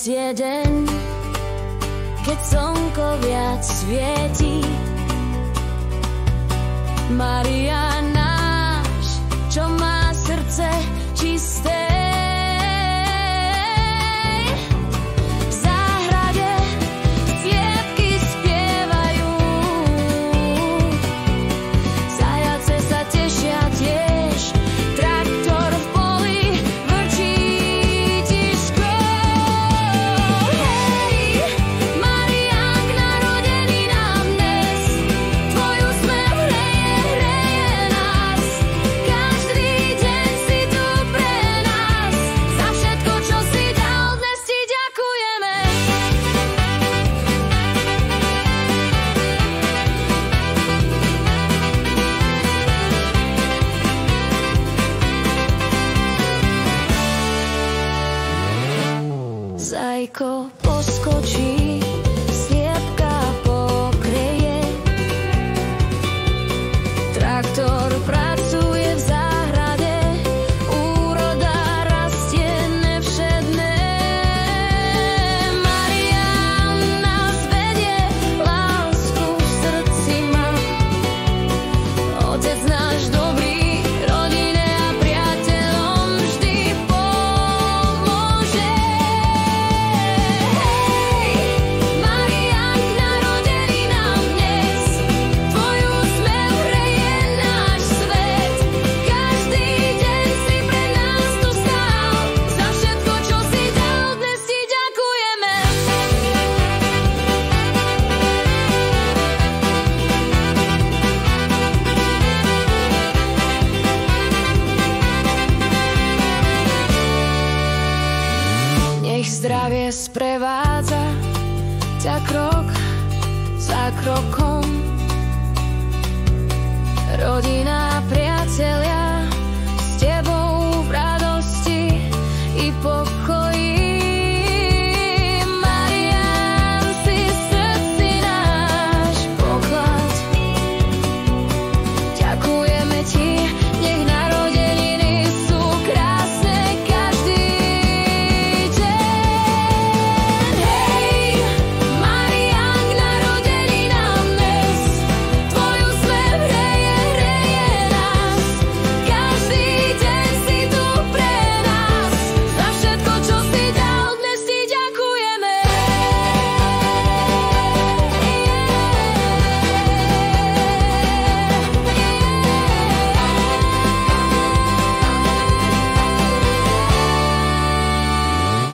je deň, keď slnko viac svieti. Mária náš, čo má srdce čisté. Zajko poskočí, sliepka pokryje, traktor pracuje v záhrade, úroda rastie nevšedné. Mária nás vedie, lásku v srdci má, Otec náš dobrý, rodine a priateľom vždy pomôže. Zdravie sprevádza ťa krok za krokom. Rodina, priatelia,